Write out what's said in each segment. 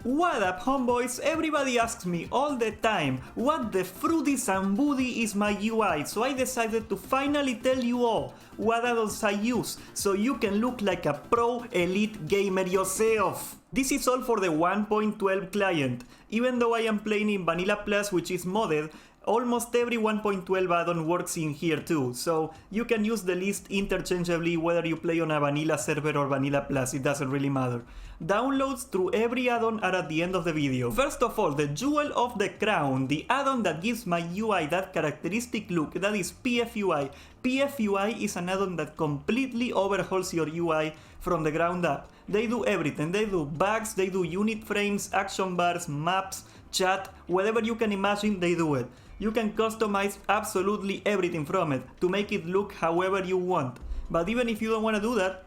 What up, homeboys? Everybody asks me all the time what the fruity Zambudi is my UI, so I decided to finally tell you all what addons I use, so you can look like a pro elite gamer yourself. This is all for the 1.12 client. Even though I am playing in Vanilla Plus, which is modded, almost every 1.12 addon works in here too, so you can use the list interchangeably whether you play on a Vanilla server or Vanilla Plus, it doesn't really matter. Downloads through every addon are at the end of the video. First of all, the jewel of the crown, the addon that gives my UI that characteristic look, that is PFUI. PFUI is an addon that completely overhauls your UI from the ground up. They do everything, they do bugs, they do unit frames, action bars, maps, chat, whatever you can imagine, they do it. You can customize absolutely everything from it to make it look however you want. But even if you don't want to do that,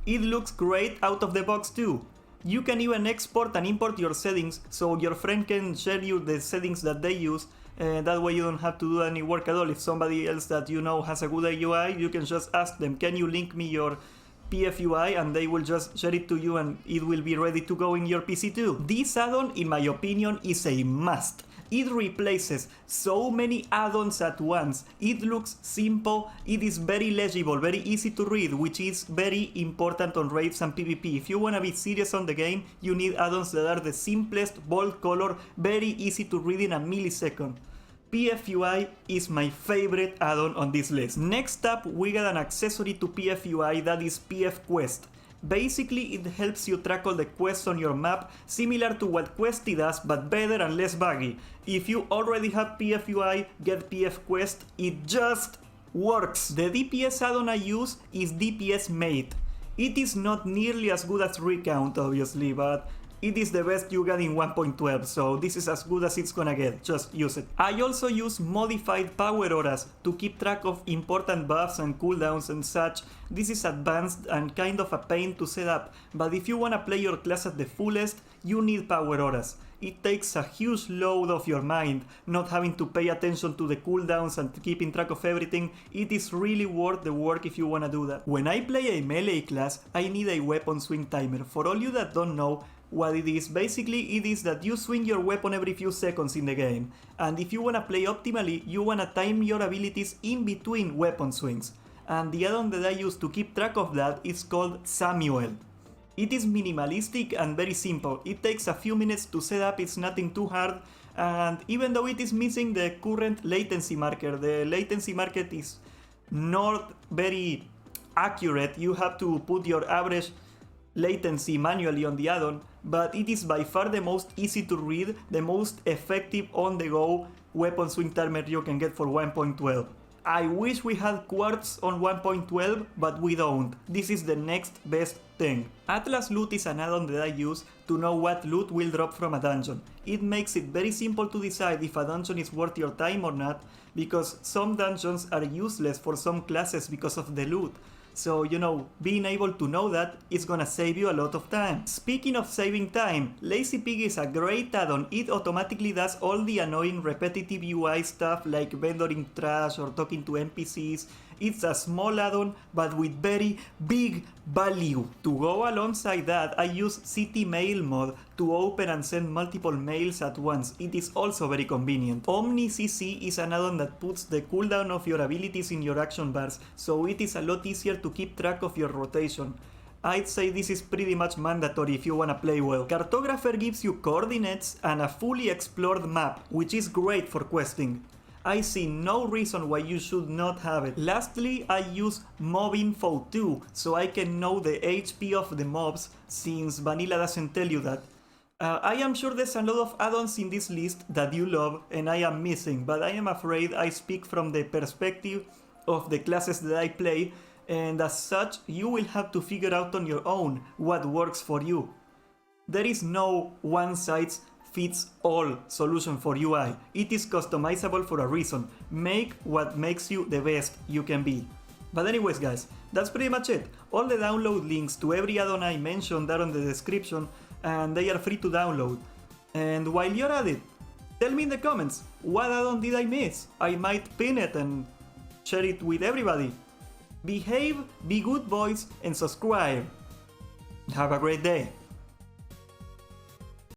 it looks great out of the box too. You can even export and import your settings so your friend can share you the settings that they use. That way you don't have to do any work at all. If somebody else that you know has a good UI, you can just ask them, can you link me your PFUI, and they will just share it to you and it will be ready to go in your PC too. This addon, in my opinion, is a must. It replaces so many addons at once. It looks simple, it is very legible, very easy to read, which is very important on raids and PvP. If you want to be serious on the game, you need addons that are the simplest, bold color, very easy to read in a millisecond. PFUI is my favorite addon on this list. Next up, we got an accessory to PFUI, that is PF Quest. Basically, it helps you track all the quests on your map, similar to what Questy does, but better and less buggy. If you already have PFUI, get PF Quest, it just works. The DPS addon I use is DPS Mate. It is not nearly as good as Recount, obviously, but it is the best you got in 1.12, so this is as good as it's gonna get, just use it. I also use modified power auras to keep track of important buffs and cooldowns and such. This is advanced and kind of a pain to set up, but if you wanna play your class at the fullest, you need power auras. It takes a huge load off your mind, not having to pay attention to the cooldowns and keeping track of everything. It is really worth the work if you wanna do that. When I play a melee class, I need a weapon swing timer. For all you that don't know what it is, basically it is that you swing your weapon every few seconds in the game. And if you wanna play optimally, you wanna time your abilities in between weapon swings. And the addon that I use to keep track of that is called Samuel. It is minimalistic and very simple. It takes a few minutes to set up, it's nothing too hard, and even though it is missing the current latency marker, the latency marker is not very accurate. You have to put your average latency manually on the addon, but it is by far the most easy to read, the most effective on-the-go weapon swing timer you can get for 1.12. I wish we had quartz on 1.12, but we don't. This is the next best thing. Atlas Loot is an addon that I use to know what loot will drop from a dungeon. It makes it very simple to decide if a dungeon is worth your time or not, because some dungeons are useless for some classes because of the loot. So, you know, being able to know that is gonna save you a lot of time. Speaking of saving time, Lazy Pig is a great addon. It automatically does all the annoying repetitive UI stuff like vendoring trash or talking to NPCs. It's a small addon but with very big value. To go alongside that, I use City Mail mod to open and send multiple mails at once. It is also very convenient. Omni CC is an addon that puts the cooldown of your abilities in your action bars, so it is a lot easier to keep track of your rotation. I'd say this is pretty much mandatory if you wanna play well. Cartographer gives you coordinates and a fully explored map, which is great for questing. I see no reason why you should not have it. Lastly, I use Mob Info too, so I can know the HP of the mobs, since Vanilla doesn't tell you that. I am sure there's a lot of addons in this list that you love and I am missing, but I am afraid I speak from the perspective of the classes that I play, and as such, you will have to figure out on your own what works for you. There is no one-size-fits-all solution for UI. It is customizable for a reason. Make what makes you the best you can be. But anyways guys, that's pretty much it. All the download links to every addon I mentioned are on the description, and they are free to download. And while you're at it, tell me in the comments, what addon did I miss? I might pin it and share it with everybody. Behave, be good boys, and subscribe. Have a great day.